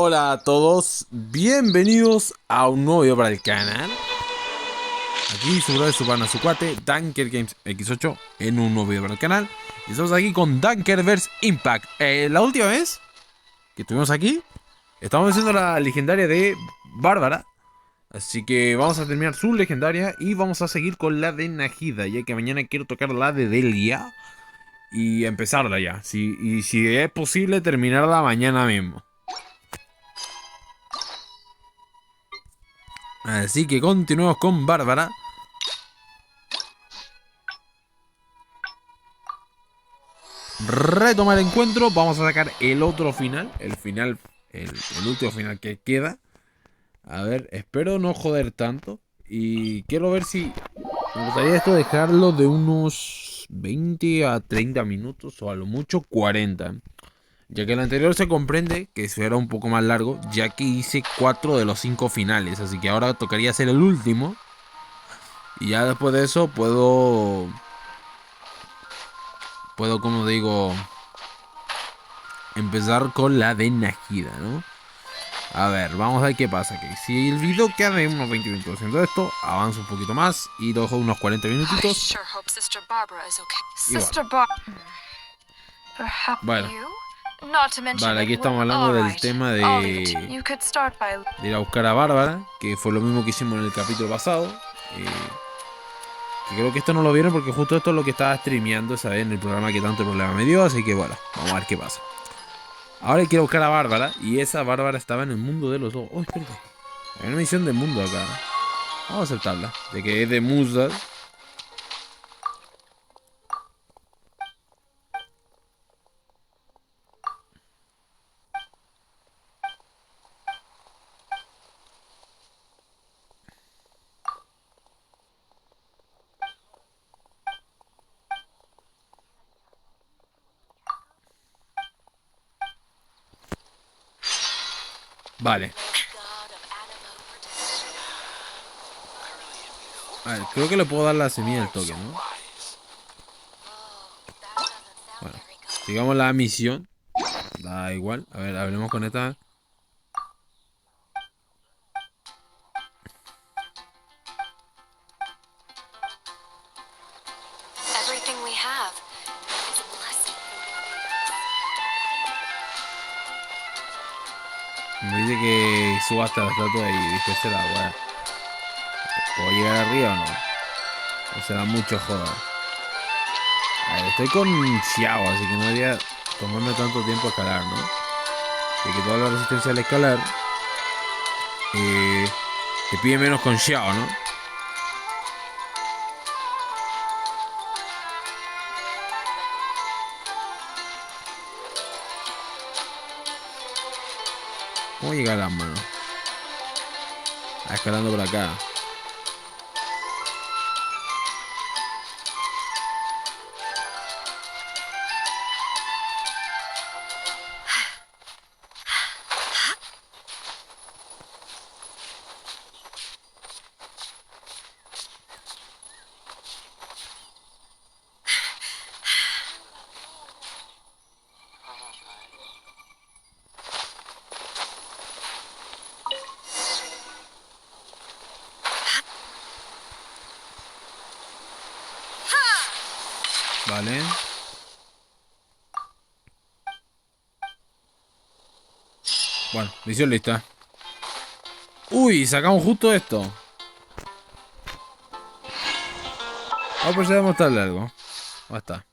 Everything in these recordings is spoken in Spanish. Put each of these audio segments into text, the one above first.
Hola a todos, bienvenidos a un nuevo video para el canal. Aquí su brother, su pana, su cuate, Danker Games X8 en un nuevo video para el canal. Y estamos aquí con Dankerverse Impact. La última vez que estuvimos aquí, estábamos haciendo la legendaria de Bárbara. Así que vamos a terminar su legendaria y vamos a seguir con la de Najida, ya que mañana quiero tocar la de Delia y empezarla ya. Y si es posible, terminarla mañana mismo. Así que continuemos con Bárbara. Retomar el encuentro. Vamos a sacar el otro final. El último final que queda. A ver, espero no joder tanto. Y quiero ver si me gustaría esto dejarlo de unos 20 a 30 minutos. O a lo mucho 40. Ya que el anterior se comprende que será un poco más largo. Ya que hice 4 de los 5 finales. Así que ahora tocaría hacer el último. Y ya después de eso como digo, empezar con la de Najida, ¿no? A ver, vamos a ver qué pasa aquí. Si el video queda en unos 20% de esto, avanzo un poquito más y lo dejo unos 40 minutitos. Y bueno. Vale, aquí estamos hablando del tema de ir a buscar a Bárbara, que fue lo mismo que hicimos en el capítulo pasado. Que creo que esto no lo vieron porque justo esto es lo que estaba streameando esa vez en el programa que tanto problema me dio. Así que bueno, vamos a ver qué pasa. Ahora quiero buscar a Bárbara. Y esa Bárbara estaba en el mundo de los dos. Oh, espérate. Hay una misión de mundo acá. Vamos a aceptarla. De que es de Musad. Vale. A ver, creo que le puedo dar la semilla del toque, ¿no? Bueno, sigamos la misión. Da igual. A ver, hablemos con esta. Me dice que suba hasta la estatua y después se la weá. ¿Puedo llegar arriba o no? O será mucho joda. A ver, estoy con Xiao, así que no debería tomarme tanto tiempo a escalar, ¿no? De que toda la resistencia al escalar te pide menos con Xiao, ¿no? ¿Cómo llegar a las manos? Ah, escalando por acá. Vale. Bueno, misión lista. Uy, sacamos justo esto. Vamos a proceder a mostrarle algo. ¿Dónde está?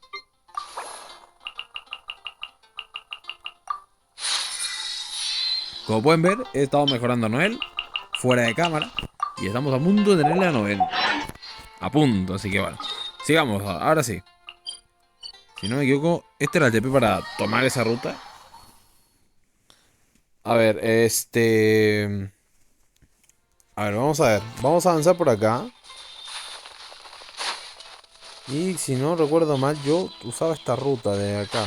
Como pueden ver, he estado mejorando a Noel fuera de cámara. Y estamos a punto de tenerle a Noel. A punto, así que bueno. Sigamos, ahora sí. Si no me equivoco, este era el TP para tomar esa ruta. A ver, a ver, vamos a ver. Vamos a avanzar por acá. Y si no recuerdo mal, yo usaba esta ruta de acá.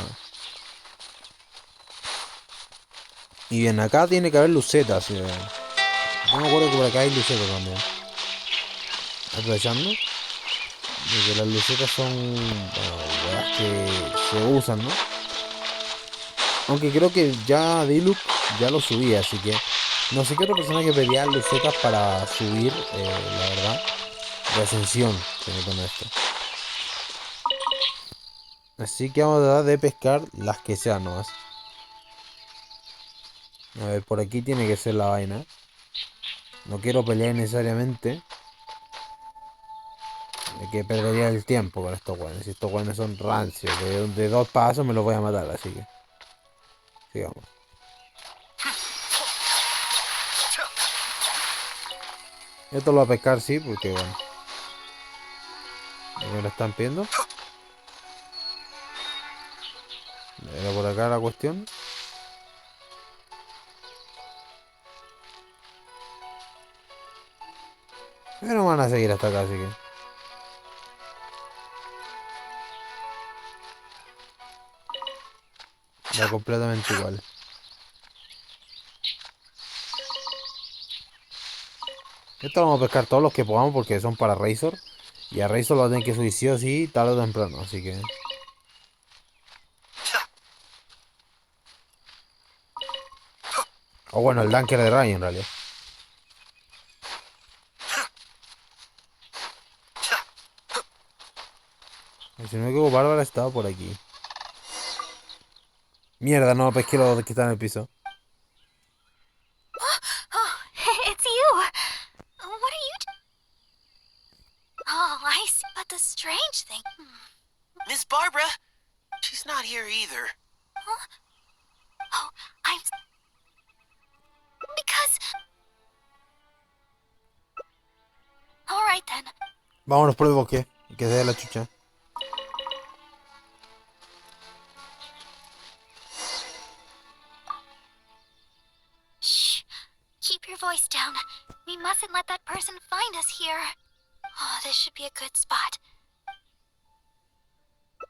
Y bien, acá tiene que haber lucetas. ¿Sí? Yo me acuerdo que por acá hay lucetas también. Aprovechando. De que las lucetas son, bueno, weas que se usan, ¿no? Aunque creo que ya Diluc ya lo subí, así que no sé qué otra persona que pedía lucetas para subir, la verdad, de ascensión, siendo honesto. Así que vamos a tratar de pescar las que sean nomás. A ver, por aquí tiene que ser la vaina. No quiero pelear necesariamente. De que perdería el tiempo con estos guanes. Si estos guanes son rancios, de dos pasos me los voy a matar, así que sigamos. Esto lo voy a pescar, sí, porque bueno, me lo están pidiendo. Era por acá la cuestión. Pero van a seguir hasta acá, así que da completamente igual. Esto lo vamos a pescar todos los que podamos porque son para Razor. Y a Razor lo va a tener que subir sí o sí tarde o temprano, así que... O bueno, el Danker de Ray en realidad. Si no me equivoco, Bárbara estaba por aquí. Mierda, no pesqué los que están en el piso. Oh, it's you. What are you Oh, I see. But the strange thing... Miss Barbara? She's not here either. Huh? Oh, I'm... Because... Alright then. Vámonos por el bosque. Que se dé la chucha. Shh. Keep your voice down. We mustn't let that person find us here. Oh, this should be a good spot.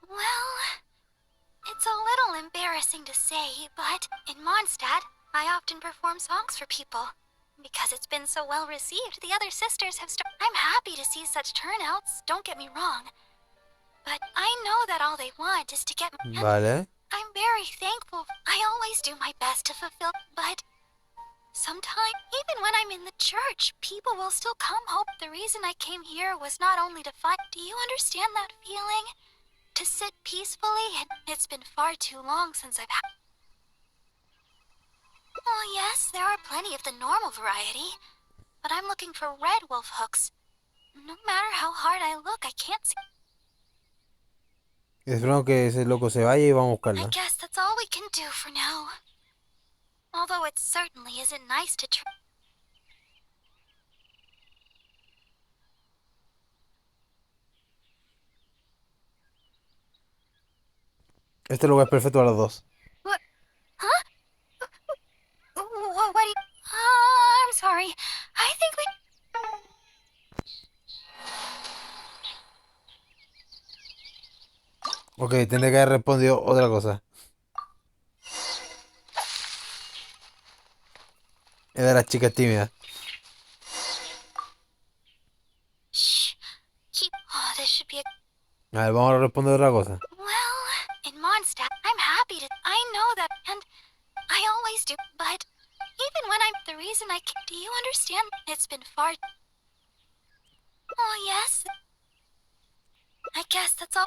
Well... It's a little embarrassing to say, but in Mondstadt, I often perform songs for people. Because it's been so well received, the other sisters have started. I'm happy to see such turnouts, don't get me wrong. But I know that all they want is to get me. Vale. I'm very thankful. I always do my best to fulfill, but sometimes, even when I'm in the church, people will still come home. The reason I came here was not only to fight. Do you understand that feeling? To sit peacefully, and it's been far too long since I've had... Oh yes, there are plenty of the normal variety, but I'm looking for red wolf hooks. No matter how hard I look, I can't see... Esperamos que ese loco se vaya y vamos a I buscarla. guess that's all we can do for now. Although it certainly isn't nice to try... Este lugar es perfecto para los dos. What? Huh? What do you... I'm sorry. I think we... Ok, tendré que haber respondido otra cosa. Es de las chicas tímidas. Shh. Keep... Oh, this should be a... A ver, vamos a responder otra cosa. Well, in Mondstadt, I'm happy to... I know that, and I always do, but even when I'm... The reason I can't... Do you understand? It's been far... Oh, yes. I guess that's all...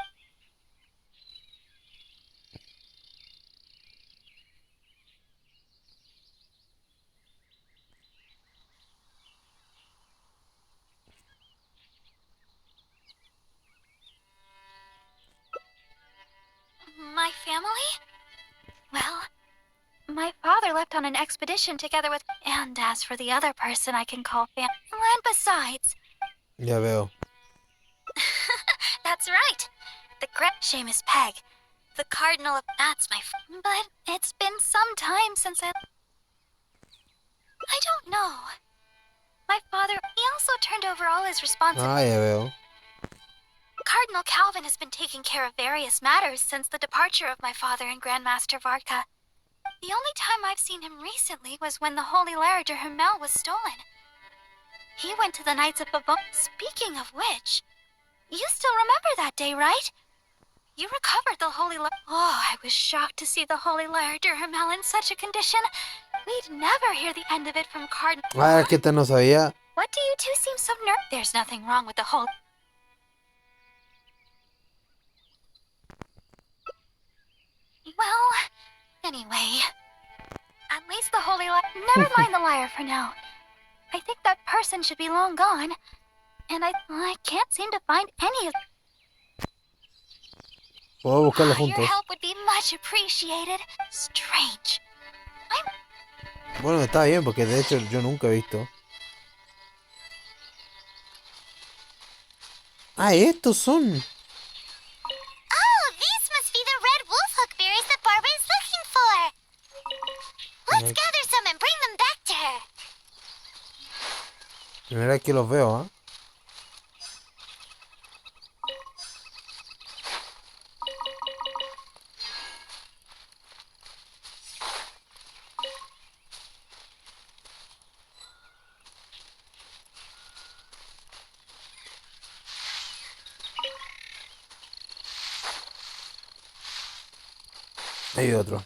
My family? Well, my father left on an expedition together with... And as for the other person I can call fam... And besides... Ya veo. That's right. The great Seamus Peg. The Cardinal of... That's my... But it's been some time since I don't know. My father... He also turned over all his responsibilities. Ah, ya veo. Cardinal Calvin has been taking care of various matters since the departure of my father and Grandmaster Varka. The only time I've seen him recently was when the Holy Lyre de Hermel was stolen. He went to the Knights of Babon. Speaking of which, you still remember that day, right? You recovered the Holy Lyre. Oh, I was shocked to see the Holy Lyre de Hermel in such a condition. We'd never hear the end of it from Cardinal. Ah, que esta no sabía. What do you two seem so nervous? There's nothing wrong with the whole... Well, anyway, at least the Holy Liar... Never mind the liar for now. I think that person should be long gone. And I can't seem to find any of... Puedo buscarlo Your juntos. help would be much appreciated. Strange. Bueno, está bien, porque de hecho yo nunca he visto. Ah, estos son. Oh, these must be the red wolfhook berries that Barbara is looking for. Let's gather some and bring them back to her. Primera vez que los veo, ¿ah? Hay otro.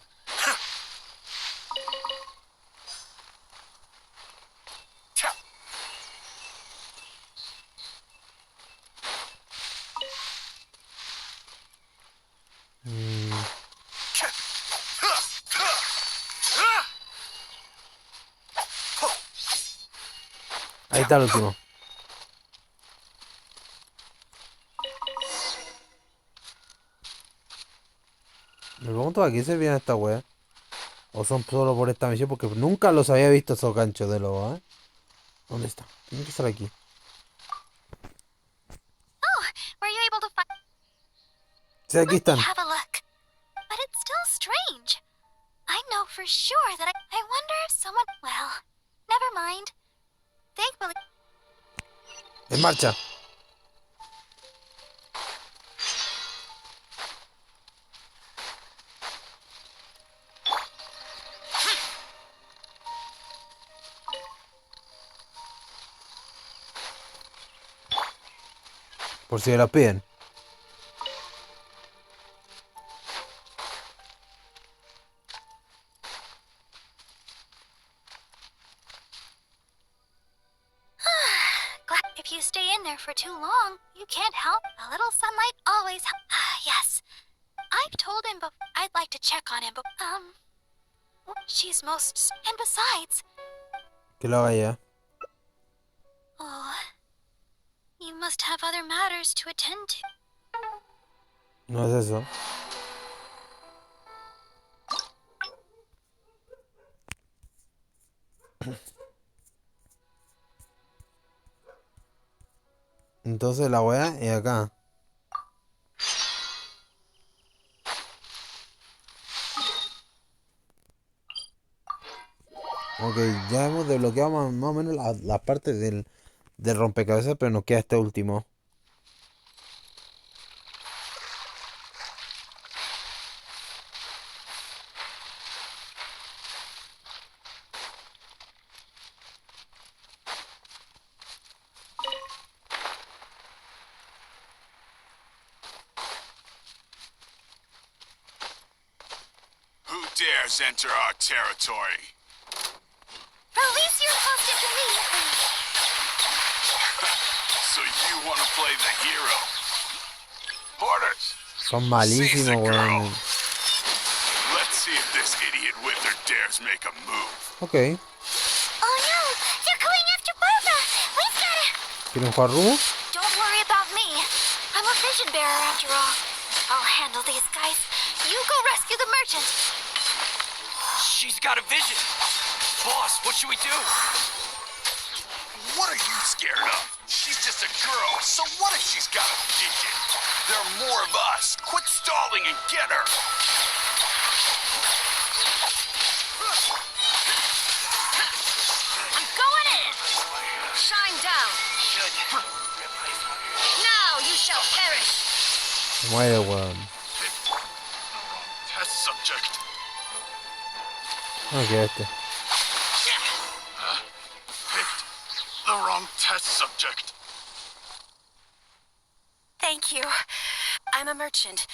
Ahí está el último. Me pregunto a qué servían esta wea. O son solo por esta misión, porque nunca los había visto esos ganchos de lobo, ¿eh? ¿Dónde está? Tiene que estar aquí. Oh, were you able to find... Sí, aquí están. Have a look. But it's still strange. I know for sure that I wonder if someone... Well, never mind. Thankfully... En marcha. Por si me la piden. If you stay in there for too long, you can't help. A little sunlight always helps. Yes. I've told him I'd like to check on him, but, she's most... And besides... Que lo haga ya. Oh... You must have other matters to attend to. No es eso. Entonces la wea es acá. Ok, ya hemos desbloqueado más o menos la parte del rompecabezas, pero nos queda este último. Who dares enter our territory? Release your hostage immediately. So you want to play the hero? Orders. Son malísimos, weón. Let's see if this idiot Wither dares make a move. Ok. Oh no, they're going after Barbara. We've gotta... ¿Quieren jugar Rubo? Don't worry about me. I'm a vision bearer after all. I'll handle these guys. You go rescue the merchant. She's got a vision. Boss, what should we do? What are you scared of? She's just a girl, so what if she's got a vision? There are more of us. Quit stalling and get her. I'm going in. Shine down. Now you shall perish. Muere, weón. Test subject. Ok, este. Picked the wrong test subject. Thank you. I'm a merchant.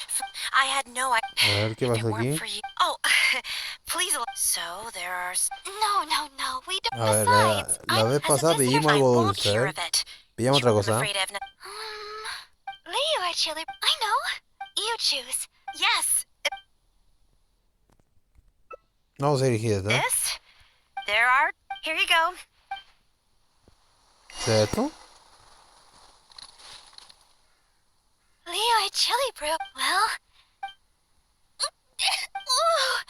I had no idea. A ver qué pasa aquí. Oh, Please. So there are. No, no, no. We don't. A ver, Besides, la vez as a pasada visitor, pedimos I algo won't dulce, hear ¿eh? of it. Pillamos otra I'm cosa. afraid I've Leo or chili. I know. You choose. Yes. Vamos a dirigir, ¿eh? This. There are. Here you go. ¿Es esto? Leo or chili brew. Well. Ooh.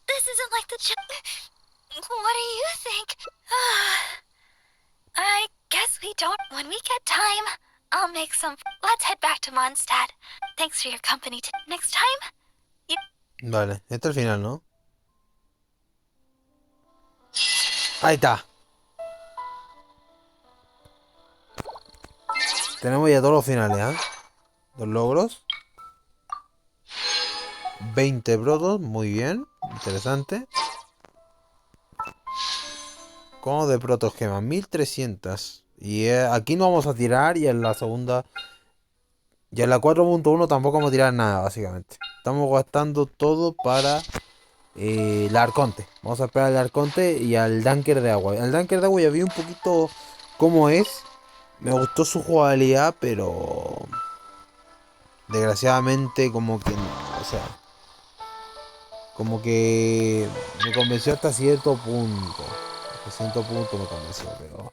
This isn't like the What do you think? I guess we don't. When we get time, I'll make some. Let's head back to Mondstadt. Thanks for your company. Next time? Vale, este es el final, ¿no? Ahí está. Tenemos ya todos los finales, ¿eh? Los logros. 20 brotos, muy bien. Interesante. ¿Cómo de protos queman? 1300. Y aquí no vamos a tirar y en la segunda... Y en la 4.1 tampoco vamos a tirar nada, básicamente. Estamos gastando todo para el Arconte. Vamos a esperar al Arconte y al Danker de agua. Al Danker de agua ya vi un poquito cómo es. Me gustó su jugabilidad, pero... desgraciadamente como que no, o sea... como que me convenció hasta cierto punto. Hasta cierto punto me convenció, pero...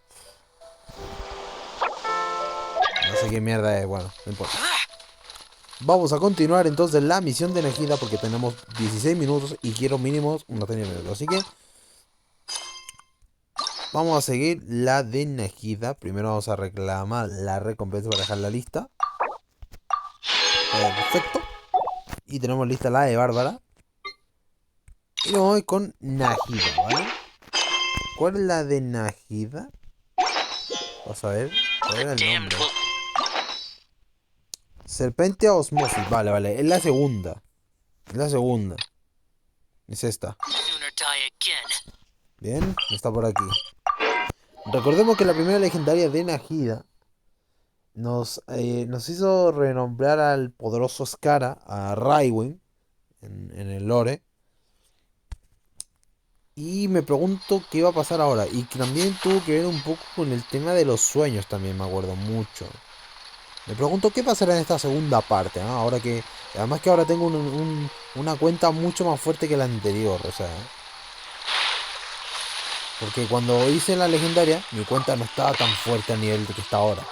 no sé qué mierda es, bueno, no importa. Vamos a continuar entonces la misión de Nejida porque tenemos 16 minutos y quiero mínimos unos 30 minutos. Así que vamos a seguir la de Nejida. Primero vamos a reclamar la recompensa para dejar la lista. Perfecto. Y tenemos lista la de Bárbara. Y nos voy con Najida, ¿vale? ¿Cuál es la de Najida? Vamos a ver. ¿Cuál era el nombre? Serpente a osmosis. Vale, vale. Es la segunda. Es la segunda. Es esta. Bien, está por aquí. Recordemos que la primera legendaria de Najida nos hizo renombrar al poderoso Skara, a Raywin, en el lore. Y me pregunto qué va a pasar ahora. Y que también tuvo que ver un poco con el tema de los sueños también, me acuerdo mucho. Me pregunto qué pasará en esta segunda parte, ¿no? Ahora que... además que ahora tengo una cuenta mucho más fuerte que la anterior, o sea... porque cuando hice la legendaria, mi cuenta no estaba tan fuerte a nivel de que está ahora.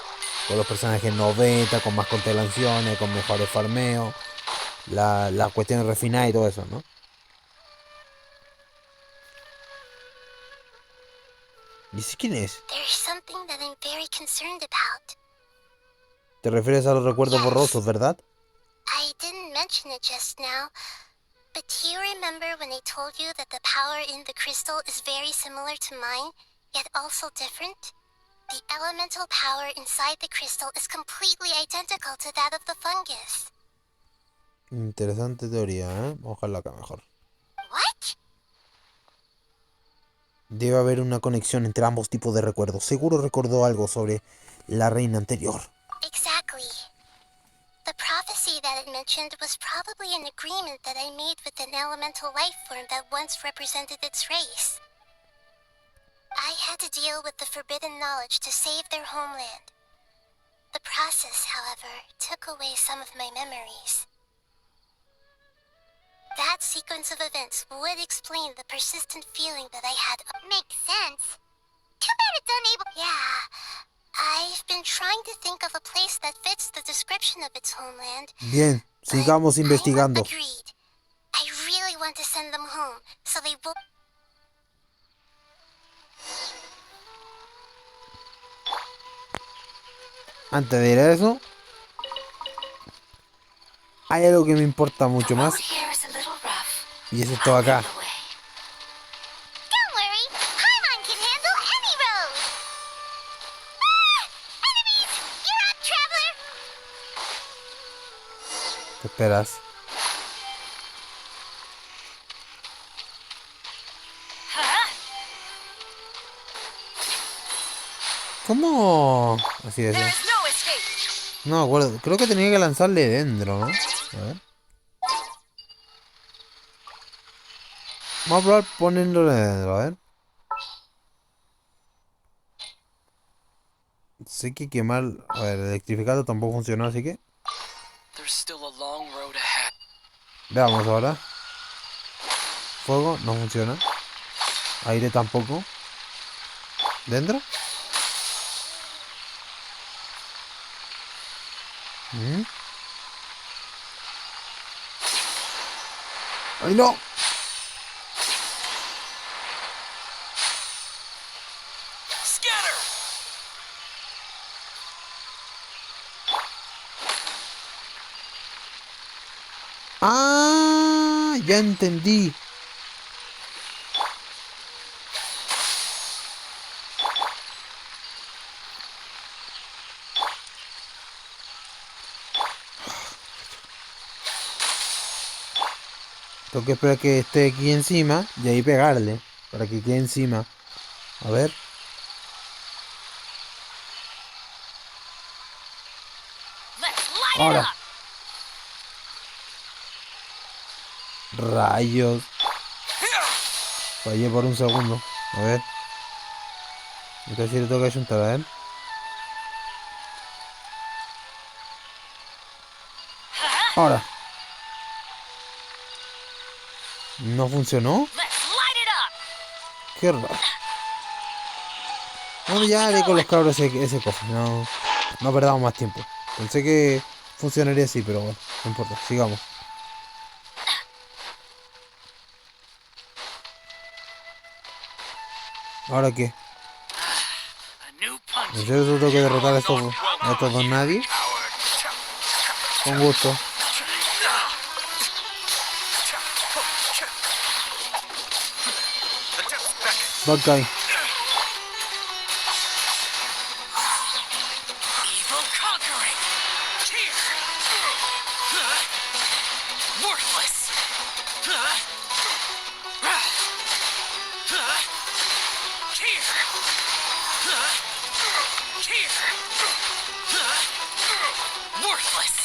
Con los personajes 90, con más constelaciones, con mejores farmeos, la cuestión refinada y todo eso, ¿no? ¿Y ese quién es? There's something that I'm very concerned about. Te refieres a los recuerdos borrosos, ¿verdad? I didn't mention it just now, but do you remember when I told you that the power in the crystal is very similar to mine, yet also different? The elemental power inside the crystal is completely identical to that of the fungus. Interesante teoría, ¿eh? Vamos a dejarla acá mejor. What? Debe haber una conexión entre ambos tipos de recuerdos. Seguro recordó algo sobre la reina anterior. Exactly. The prophecy that it mentioned was probably an agreement that I made with an elemental life form that once represented its race. I had to deal with the forbidden knowledge to save their homeland. The process, however, took away some of my memories. That sequence of events would explain the persistent feeling that I had. Makes sense. Too bad it's unable. Yeah. I've been trying to think of a place that fits the description of its homeland. Bien, sigamos investigando. Agreed. I really want to send them home, so they will. Antes de ir a eso, hay algo que me importa mucho más. Y es esto de acá. Don't worry, Paimon can handle any road. Enemies! You're up, traveler! ¿Qué esperas? ¿Cómo? Así es. No me acuerdo. Creo que tenía que lanzarle dentro, ¿no? A ver. Vamos a probar poniéndole dentro, a ver. Sé que quemar... A ver, electrificado tampoco funcionó, así que... There's still a long road ahead. Veamos ahora. Fuego, no funciona. Aire tampoco. ¿Dentro? ¿Mm? ¡Ay, no! Scatter! ¡Ah! Ya entendí. Tengo que esperar que esté aquí encima y ahí pegarle. Para que quede encima. A ver. Let's light it Ahora. up! Rayos. Fallé por un segundo. A ver. Entonces sí le tengo que ayuntar, a ver. Ahora. ¿No funcionó? Let's light it up! Qué raro. Bueno, ya haré con los cabros ese cofre. No, no perdamos más tiempo. Pensé que funcionaría así, pero bueno, no importa. Sigamos. ¿Ahora qué? A new punch. ¿En serio tengo que derrotar a estos dos nadie? Con gusto. Bad guy. Evil conquering. Tear. Worthless. Tear. Tear. Worthless.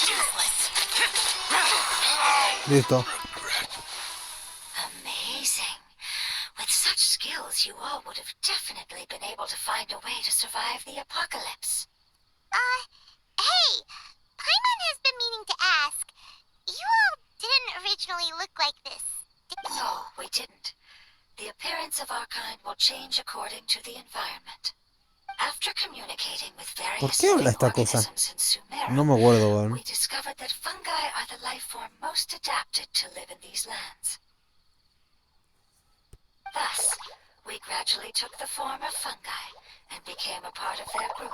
Useless. Listo. Amazing. With such skills, you all would have definitely been able to find a way to survive the apocalypse. Hey! Paimon has been meaning to ask. You all didn't originally look like this. No, we didn't. The appearance of our kind will change according to the environment. After communicating with various qué habla living esta cosa? organisms in Sumeru, No me acuerdo, weón. we discovered that fungi are the life form most adapted to live in these lands. Thus, we gradually took the form of fungi and became a part of their group.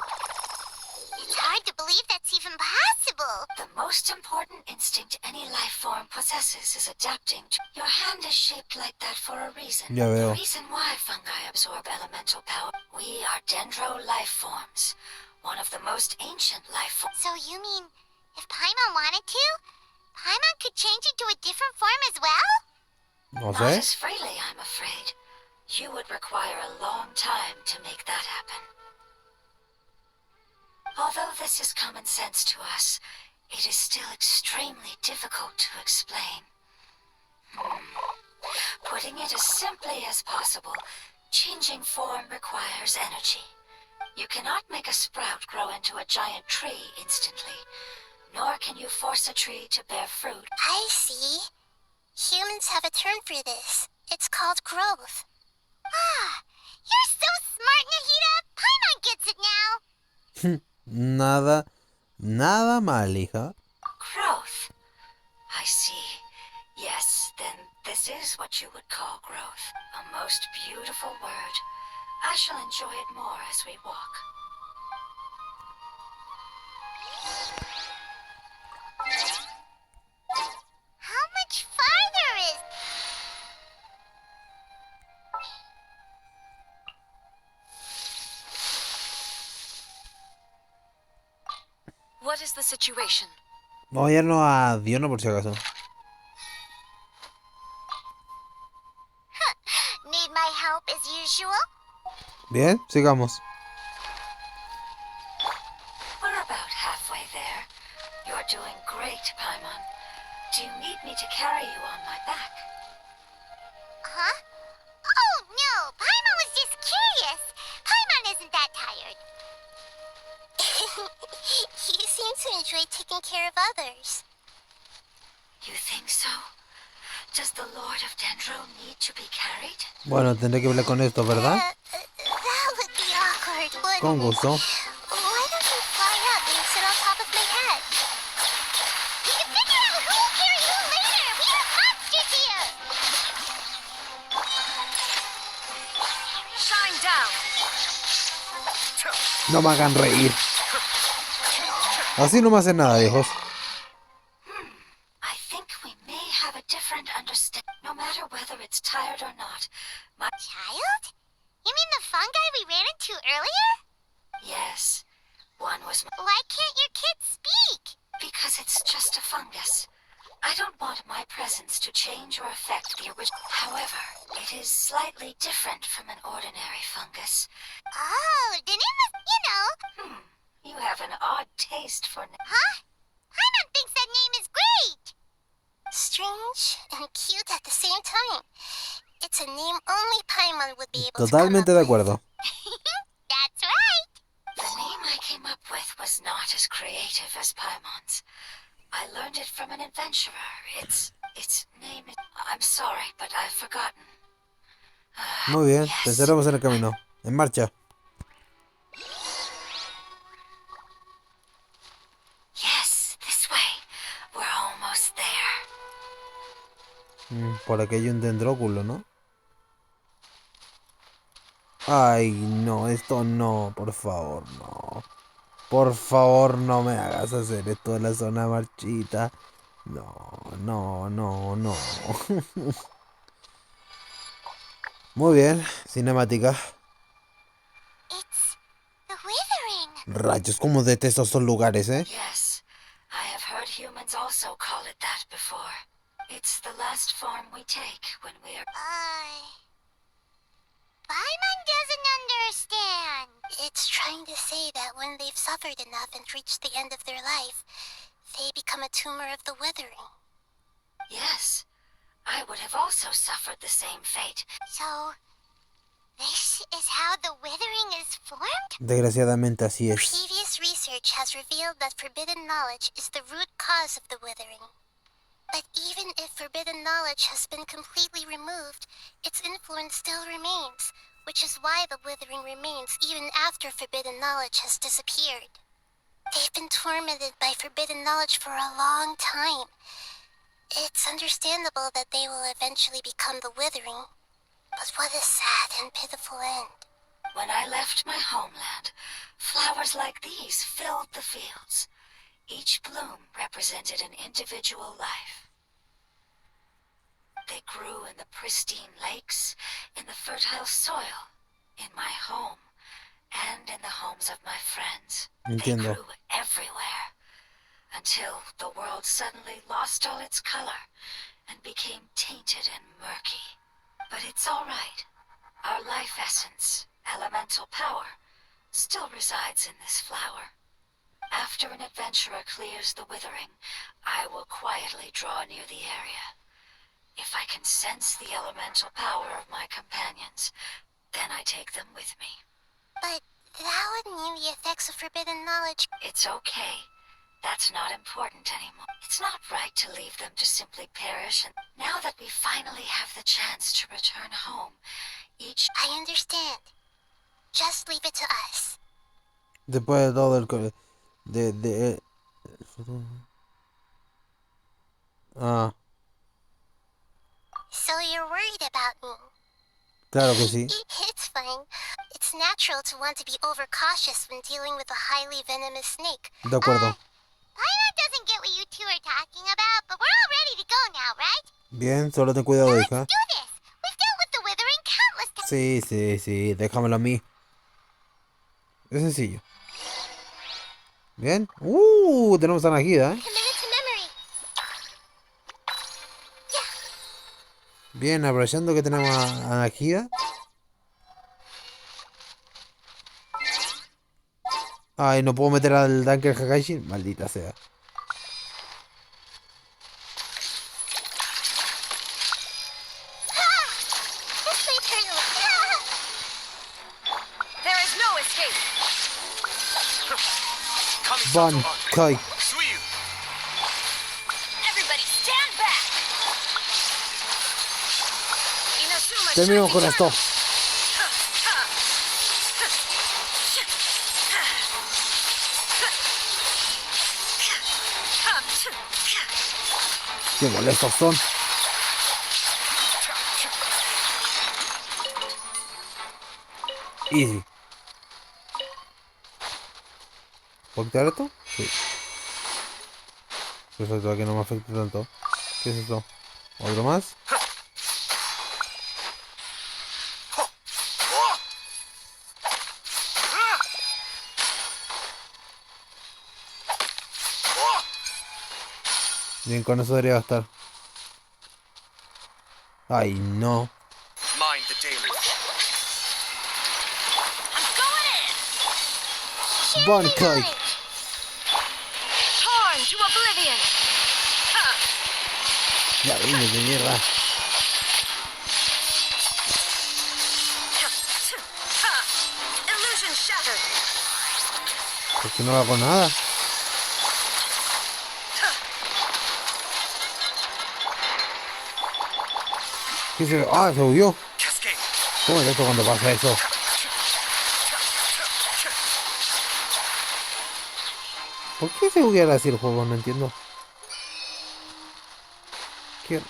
It's hard to believe that's even possible. The most important instinct any life form possesses is adapting to... Your hand is shaped like that for a reason. Ya veo. The reason why fungi absorb elemental power. We are dendro life forms, one of the most ancient life forms. So you mean, if Paimon wanted to, Paimon could change into a different form as well? No Not sé. as freely, I'm afraid. You would require a long time to make that happen. Although this is common sense to us, it is still extremely difficult to explain. Putting it as simply as possible, changing form requires energy. You cannot make a sprout grow into a giant tree instantly, nor can you force a tree to bear fruit. I see. Humans have a term for this. It's called growth. Ah, you're so smart, Nahida! Paimon gets it now! Nada mal, hija. Growth. I see. Yes, then this is what you would call growth. A most beautiful word. I shall enjoy it more as we walk. How much farther is... What is the situation? Vamos a irnos a Diona por si acaso. Need my help as usual? Bien, sigamos. We're about halfway there. You're doing great, Paimon. Do you need me to carry you on my back? Huh? Oh, no. Paimon was just curious. Paimon isn't that tired. You seem to enjoy taking care of others. You think so? Does the Lord of Dendro need to be carried? Bueno, tendré que hablar con esto, ¿verdad? That would be awkward, wouldn't Con gusto. it? Why don't you fly up and sit on top of my head? We can figure out who will carry who later. We have monsters here. Shine down. No me hagan reír. Así no me hacen nada, viejos. I think we may have a different understanding, no matter whether it's tired or not. My Child? You mean the fungi we ran into earlier? yes, one was Why can't your kid speak? because it's just a fungus. I don't want my presence to change or affect the original. However, it is slightly different from an ordinary fungus. Oh, then it must, You have an odd taste for. Huh? Paimon thinks that name is great. Strange and cute at the same time. It's a name only Paimon would be able Totalmente de to come up acuerdo. with. That's right. The name I came up with was not as creative as Paimon's. I learned it from an adventurer. Its name is. I'm sorry, but I've forgotten. Muy bien, Yes. pensaremos en el camino. En marcha. Yes, this way. We're almost there. Por aquí hay un dendróculo, ¿no? Ay, no, esto no, por favor, no. Por favor, no me hagas hacer esto en la zona marchita. No, no, no, no. Muy bien, cinemática. It's the withering. Rayos, como detesto estos lugares, ¿eh? Yes, I have heard humans also call it that before. It's the last form we take when we are. Paimon doesn't understand. It's trying to say that when they've suffered enough and reached the end of their life, they become a tumor of the withering. Yes, I would have also suffered the same fate. So, this is how the withering is formed? Desgraciadamente así es. Previous research has revealed that forbidden knowledge is the root cause of the withering. But even if forbidden knowledge has been completely removed, its influence still remains, which is why the withering remains even after forbidden knowledge has disappeared. They've been tormented by forbidden knowledge for a long time. It's understandable that they will eventually become the withering. But what a sad and pitiful end. When I left my homeland, flowers like these filled the fields. Each bloom represented an individual life. They grew in the pristine lakes, in the fertile soil, in my home, and in the homes of my friends. Entiendo. They grew everywhere, until the world suddenly lost all its color and became tainted and murky. But it's all right. Our life essence, elemental power, still resides in this flower. After an adventurer clears the withering, I will quietly draw near the area. If I can sense the elemental power of my companions, then I take them with me. But that would mean the effects of forbidden knowledge. It's okay. That's not important anymore. It's not right to leave them to simply perish, and now that we finally have the chance to return home, each... I understand. Just leave it to us. Después de todo el... Ah, So you're worried about me. claro que sí. It's fine. It's natural to want to be overcautious when dealing with a highly venomous snake. De acuerdo. Paimon doesn't get what you two are talking about, but we're all ready to go now, right? Bien, solo ten cuidado, Let's hija. do this. We've dealt with the withering countless times. Sí, sí, sí, déjamelo a mí. Es sencillo. Bien. Tenemos a Najida, ¿eh? Commit it to memory. Bien, aprovechando que tenemos a Najida. Ay, no puedo meter al Danker Hakashi. Maldita sea. My turn. There is no escape. Bankai. Suiyu. Everybody stand back. Inazuma Terminamos con esto. Qué molestos son. Easy. ¿Puedo quitar esto? Sí. Perfecto, que no me afecte tanto. ¿Qué es esto? ¿Otro más? Bien, con eso debería estar. Ay, no. Mind the daily. Bankai. torn to oblivion. Ya, dime de mierda. Illusion shattered. ¿Por qué no hago nada? ¿Qué se... Ah, se huyó. Cascade. ¿Cómo es esto cuando pasa eso? ¿Por qué se buguea así el juego? No entiendo. ¿Qué?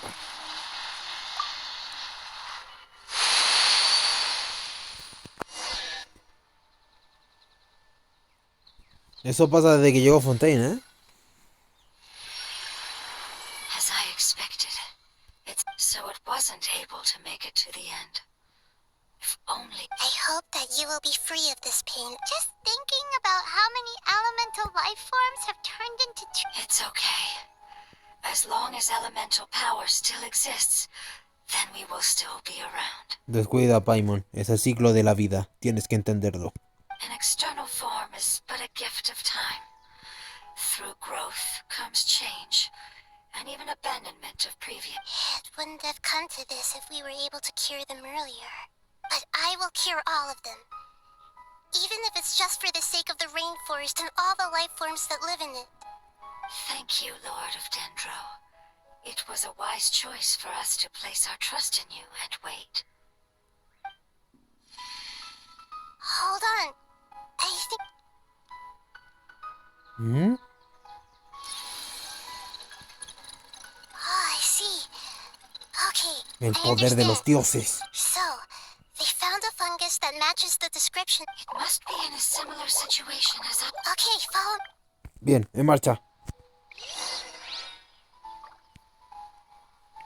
Eso pasa desde que llegó Fontaine, ¿eh? As I expected. So it wasn't able to make it to the end. If only... I hope that you will be free of this pain. Just thinking about how many elemental life forms have turned into It's okay. As long as elemental power still exists, then we will still be around. Descuida, Paimon. Es el ciclo de la vida. Tienes que entenderlo. An external form is but a gift of time. Through growth comes change, and even abandonment of previous... It wouldn't have come to this if we were able to cure them earlier. But I will cure all of them. Even if it's just for the sake of the rainforest and all the life forms that live in it. Thank you, Lord of Dendro. It was a wise choice for us to place our trust in you and wait. Hold on. I think... ¿Mm? Oh, I see. Okay, El I poder de los understand. dioses. So, they found a fungus that matches the description. It must be in a similar situation as I... Okay, follow... Bien, en marcha.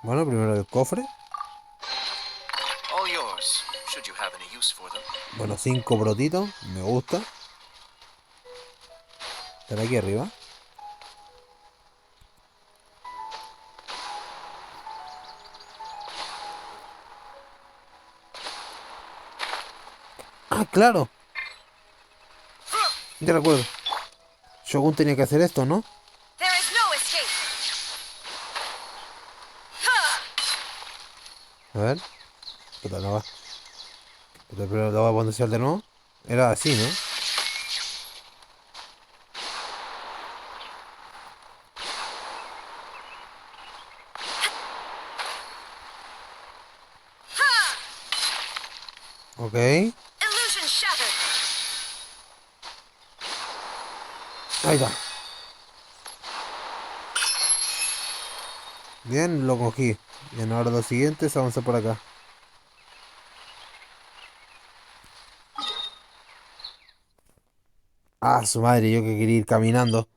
Bueno, primero el cofre. All yours, should you have any use for them. Bueno, 5 brotitos. Me gusta. ¿Estará aquí arriba? Ah, claro. Ya recuerdo. Shogun tenía que hacer esto, ¿no? There is no escape. A ver. Puta, no va. Puta, pero la voy a potenciar de nuevo. Era así, ¿no? Ok. Illusion shattered. Ahí está. Bien, lo cogí. Bien, ahora lo siguiente es avanzar por acá. Ah, su madre, yo que quería ir caminando.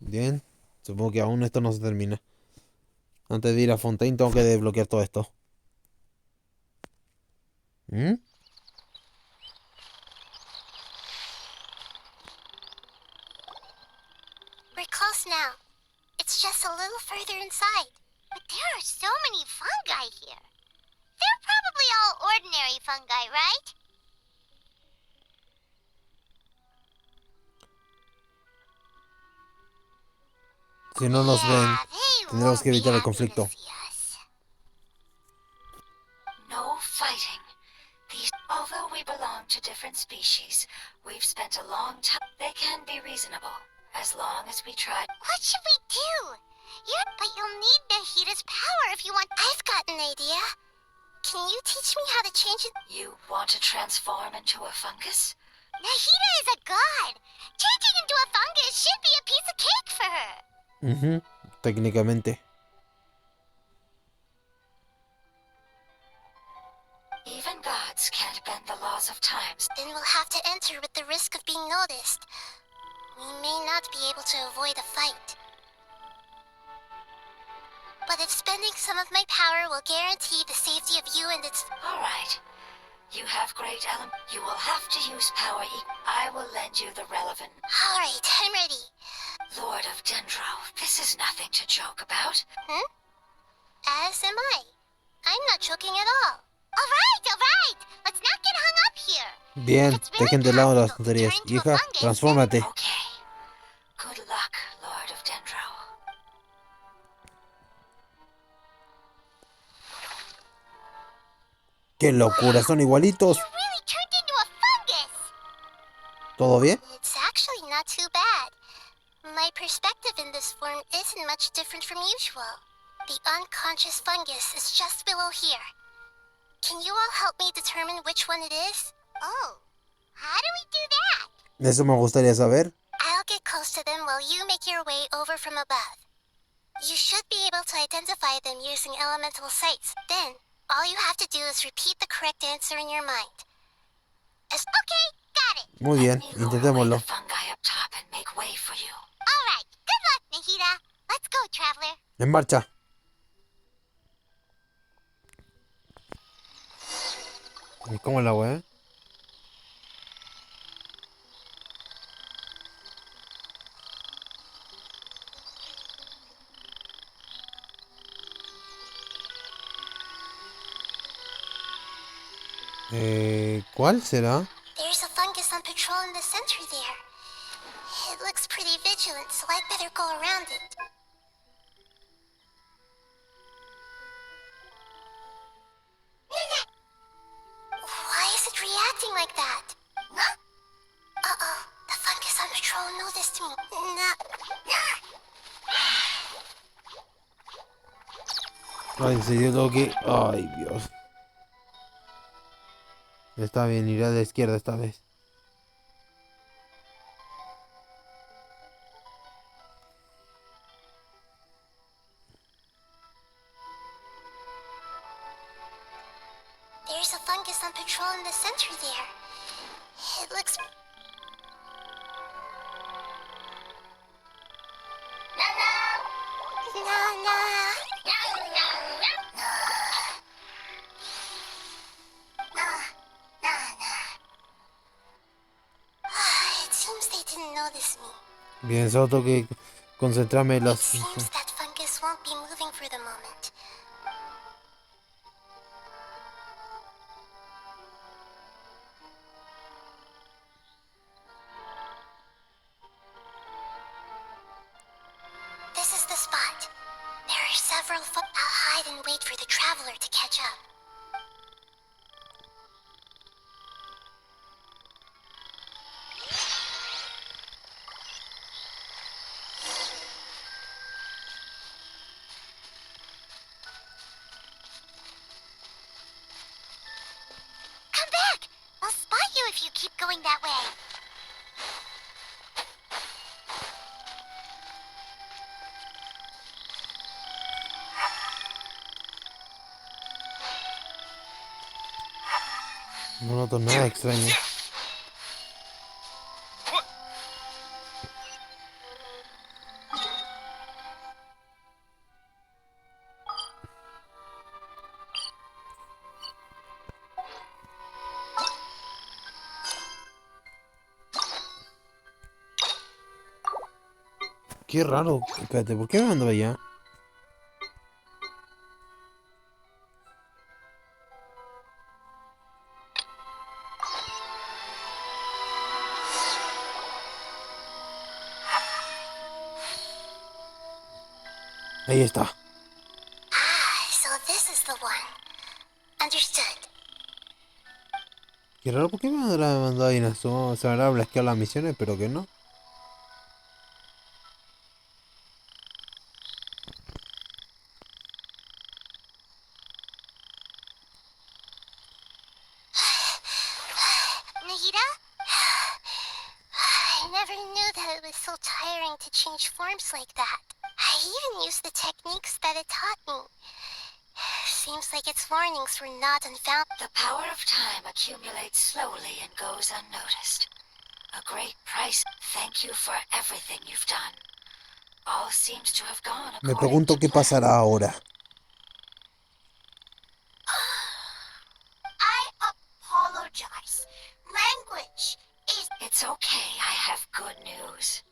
Bien. Supongo que aún esto no se termina. Antes de ir a Fontaine tengo que desbloquear todo esto. ¿Mm? We're close now. It's just a little further inside. But there are so many fungi here. They're probably all ordinary fungi, right? Si no nos ven, they tendremos won't que be evitar el happy to conflicto. see us. No fighting. Although we belong to different species, we've spent a long time. They can be reasonable, as long as we try. What should we do? But you'll need Nahida's power if you want. I've got an idea. Can you teach me how to change it? You want to transform into a fungus? Nahida is a god. Changing into a fungus should be a piece of cake for her. Técnicamente. Even gods can't bend the laws of times. Then we'll have to enter with the risk of being noticed. We may not be able to avoid a fight. But if spending some of my power will guarantee the safety of you and its... All right. You have great element. You will have to use power. I will lend you the relevant. All right, I'm ready. Lord of Dendro, this is nothing to joke about. As am I. I'm not joking at all. All right. Let's not get hung up here. Bien, If it's really dejen de lado las possible to tonterías. turn into a Hija, fungus, transfórmate. Okay. Good luck, Lord of Dendro. ¡Qué locura! ¡Son igualitos! You really turned into a fungus. ¿Todo bien? It's actually not too bad. My perspective in this form isn't much different from usual. The unconscious fungus is just below here. Can you all help me determine which one it is? Oh, how do we do that? Eso me gustaría saber. I'll get close to them while you make your way over from above. You should be able to identify them using elemental sights. Then, all you have to do is repeat the correct answer in your mind. Okay, got it. Muy bien, Let me lure away intentémoslo. the fungi up top and make way for you. All right, good luck, Nahida. Let's go, traveler. En marcha. ¿Y cómo es la wea? ¿Cuál será? There's a fungus on patrol in the center there. It looks pretty vigilant, so I'd better go around it. Why is it reacting like that? Uh-oh, the fungus on patrol noticed me. Ay, en serio tengo que... Ay, Dios. Está bien, iré a la izquierda esta vez. There's a fungus on patrol in the center there. It looks... It seems they didn't notice me. Bien, solo tengo que concentrarme en It las... seems that fungus won't be moving for the moment. This is the spot. There are several I'll hide and wait for the traveler to catch up. Come back! I'll spot you if you keep going that way. No noto nada extraño. Qué raro. Espérate, ¿por qué me mandó allá? Ahí está. So this is the one. Understood. Qué raro, ¿por qué me habrá mandado a Inazuma? Se me habrá blasqueado las misiones, pero que no. Nahida? I never knew that it was so tiring to change forms like that. I even used the techniques that it taught me. Seems like its warnings were not unfounded. The power of time accumulates slowly and goes unnoticed. A great price. Thank you for everything you've done. All seems to have gone Me according pregunto to qué plan. pasará ahora. I apologize. Language is It's okay, I have good news.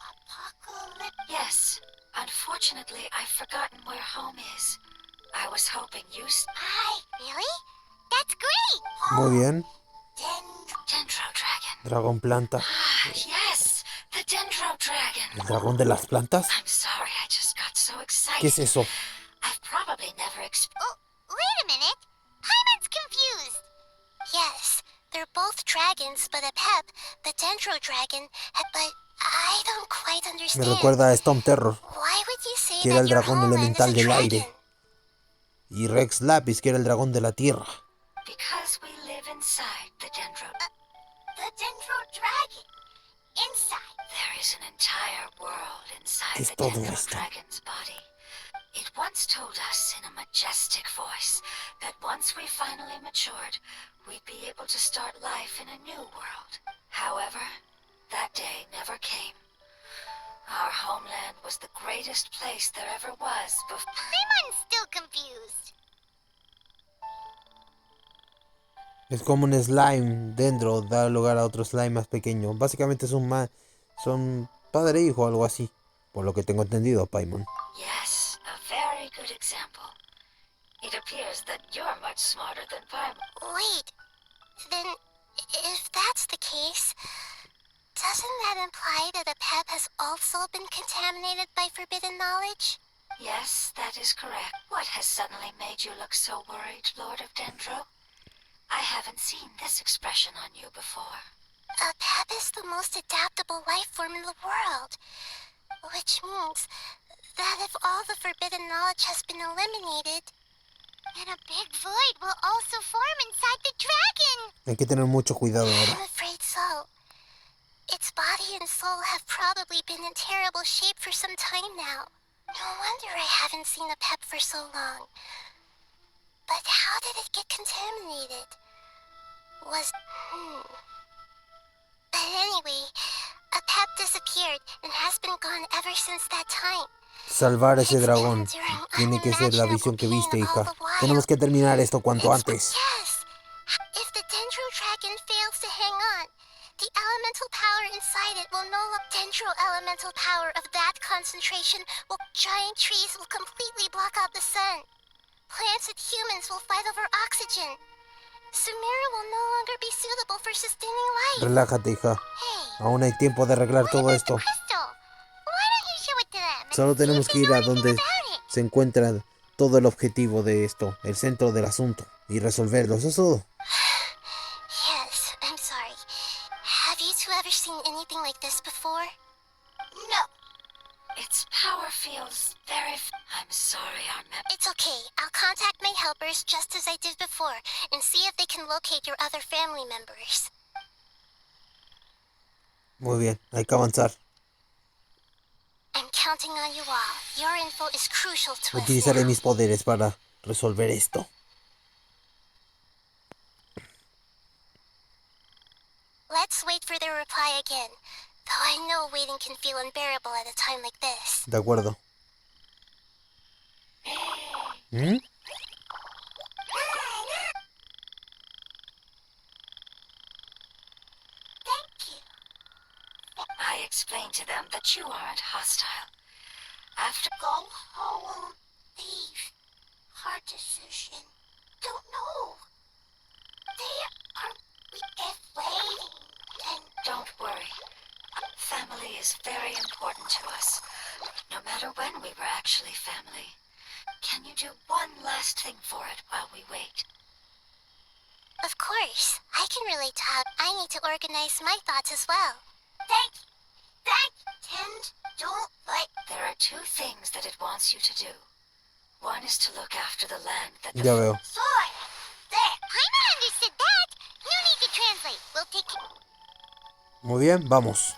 apocalyptic. Yes, unfortunately, I've forgotten where home is. I was hoping you... Really? That's great! Muy bien. Dendro Dragon. Dragón planta. Yes, the Dendro Dragon. ¿El dragón de las plantas? I'm sorry, I just got so excited. ¿Qué es eso? I've probably never Oh, wait a minute. Hyman's confused. Yes, they're both dragons, but a Pep, the Dendro Dragon, but I don't quite Me understand. recuerda a Storm Terror, Why would you say que era that el your dragón homeland is a elemental del dragon? aire. Y Rex Lapis, que era el dragón de la tierra. Because we live inside the Dendro. The Dendro Dragon. Inside. There is an entire world inside Es the todo Dendro esto. Dragon's body. It once told us in a majestic voice that once we finally matured, we'd be able to start life in a new world. However, that day never came. Our homeland was the greatest place there ever was before. Hyman's still confused. Es como un slime dentro, da lugar a otro slime más pequeño. Básicamente son padre e hijo, algo así. Por lo que tengo entendido, Paimon. Yes, a very good example. It appears that you're much smarter than Paimon. Wait, then if that's the case, doesn't that imply that a Pep has also been contaminated by forbidden knowledge? Yes, that is correct. What has suddenly made you look so worried, Lord of Dendro? I haven't seen this expression on you before. A Pep is the most adaptable life form in the world, which means that if all the forbidden knowledge has been eliminated, then a big void will also form inside the dragon. Hay que tener mucho cuidado I'm ahora. afraid so. Its body and soul have probably been in terrible shape for some time now. No wonder I haven't seen a Pep for so long. But how did it get contaminated? But anyway, a Pep disappeared and has been gone ever since that time. Salvar a ese It's dragón. been enduring Tiene que ser la unimaginable visión que pain viste, all hija. the while. Tenemos que terminar esto cuanto Yes. antes. If the Dendro Dragon fails to hang on, the elemental power inside it will no longer. Dendro elemental power of that concentration will. Giant trees will completely block out the sun. Plants and humans will fight over oxygen. Sumeru will no longer be suitable for sustaining life. Relájate, hija. Hey, Aún hay tiempo de arreglar what todo about esto. the crystal? Why don't you show it to them? and Solo see if tenemos they que ir know a anything donde about it? se encuentra todo el objetivo de esto, el centro del asunto, y resolverlo. Eso es todo. Yes, I'm sorry. Have you two ever seen anything like this before? No. Its power feels very... I'm sorry, our It's okay. I'll contact my helpers just as I did before and see if they can locate your other family members. Muy bien, hay que avanzar. I'm counting on you all. Your info is crucial to us Utilizaré now. mis poderes para resolver esto. Let's wait for their reply again. Though I know waiting can feel unbearable at a time like this. De acuerdo. ¿Mm? Thank you. I explained to them that you aren't hostile. After... Go home. Leave. Hard decision. Don't know. They are waiting. And Don't worry. Family is very important to us, no matter when we were actually family. Can you do one last thing for it while we wait? Of course. I can relate to how I need to organize my thoughts as well. Thank and don't let... There are two things that it wants you to do. One is to look after the land that the Ya veo. Soy. There. Paimon understood that. No need to translate. We'll take... Muy bien, vamos.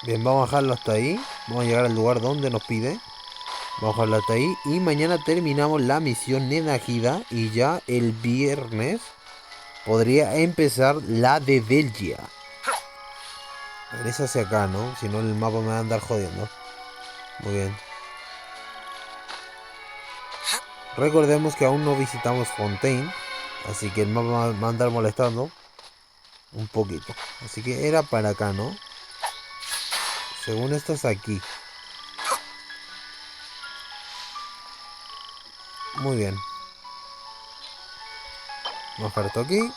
Bien, vamos a dejarlo hasta ahí. Vamos a llegar al lugar donde nos pide. Vamos a dejarlo hasta ahí. Y mañana terminamos la misión Nenagida. Y ya el viernes podría empezar la de Belgia. Es hacia acá, ¿no? Si no el mapa me va a andar jodiendo. Muy bien. Recordemos que aún no visitamos Fontaine. Así que el mapa va a andar molestando un poquito. Así que era para acá, ¿no? Según esto es aquí. Muy bien. Vamos a dejar esto aquí.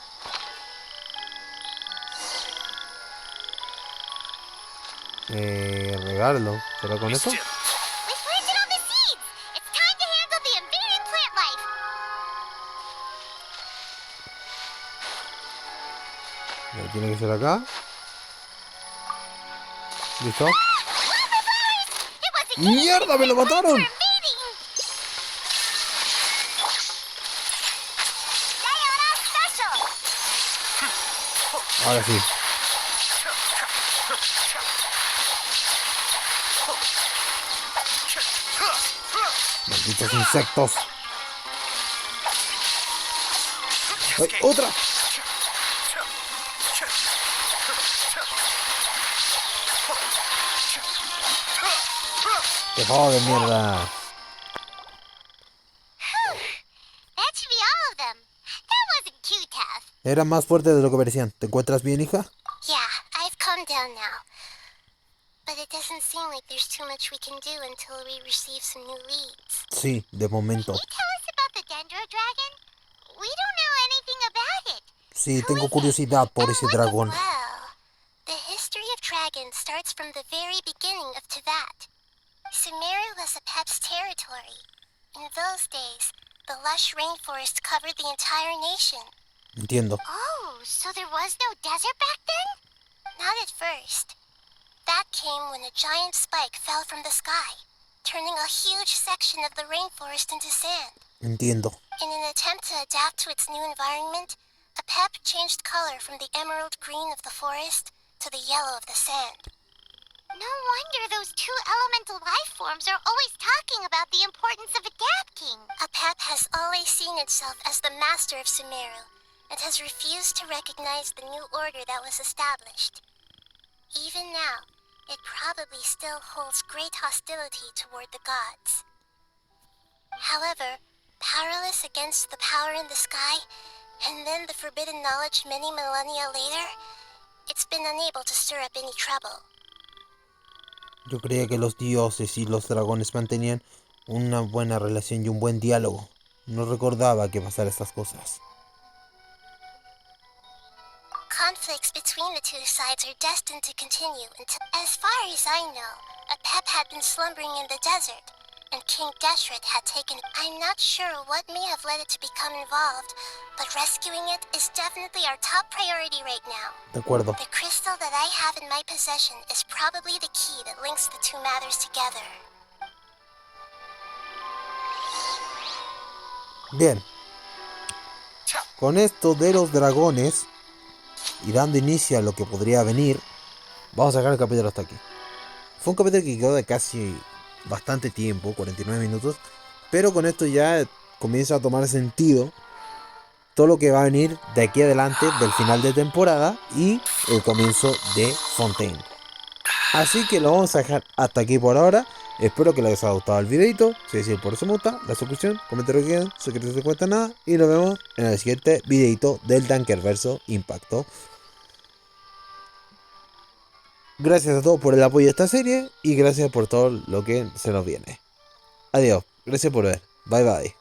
Regarlo. ¿Será con esto? We planted all the seeds. It's time to handle the invading plant life. Tiene que ser acá. ¿Listo? ¡Mierda! ¡Me lo mataron! Ahora sí. Malditos insectos. ¡Ay, otra! ¡Qué joder, mierda! That should be all of them. That wasn't too tough. Eran más fuertes de lo que parecían. ¿Te encuentras bien, hija? Yeah, I've calmed down now. But it doesn't seem like there's too much we can do until we receive some new leads. Sí, de momento. Can you tell us about the Dendro Dragon? We don't know anything about it. Sí, tengo curiosidad por ese dragón. Well, the history of dragons starts from the very beginning of Teyvat. Sumeru was Apep's territory. In those days, the lush rainforest covered the entire nation. Entiendo. Oh, so there was no desert back then? Not at first. That came when a giant spike fell from the sky, turning a huge section of the rainforest into sand. Entiendo. In an attempt to adapt to its new environment, Apep changed color from the emerald green of the forest to the yellow of the sand. No wonder those two elemental life forms are always talking about the importance of adapting. Apep has always seen itself as the master of Sumeru, and has refused to recognize the new order that was established. Even now, it probably still holds great hostility toward the gods. However, powerless against the power in the sky, and then the forbidden knowledge many millennia later, it's been unable to stir up any trouble. Yo creía que los dioses y los dragones mantenían una buena relación y un buen diálogo. No recordaba que pasaran estas cosas. Conflicts between the two sides are destined to continue until, as far as I know, Apep had been slumbering in the desert, and King Deshret had taken it. I'm not sure what may have led it to become involved, but rescuing it is definitely our top priority right now. De acuerdo. The crystal that I have in my possession is probably the key that links the two matters together. Bien. Con esto de los dragones y dando inicio a lo que podría venir, vamos a sacar el capítulo hasta aquí. Fue un capítulo que quedó de casi bastante tiempo, 49 minutos, pero con esto ya comienza a tomar sentido todo lo que va a venir de aquí adelante del final de temporada y el comienzo de Fontaine. Así que lo vamos a dejar hasta aquí por ahora. Espero que les haya gustado el videito. Si es así, por eso muta, la suscripción, comentario que quieran, si no se cuesta nada. Y nos vemos en el siguiente videito del Dankerverse Impacto. Gracias a todos por el apoyo a esta serie y gracias por todo lo que se nos viene. Adiós, gracias por ver. Bye bye.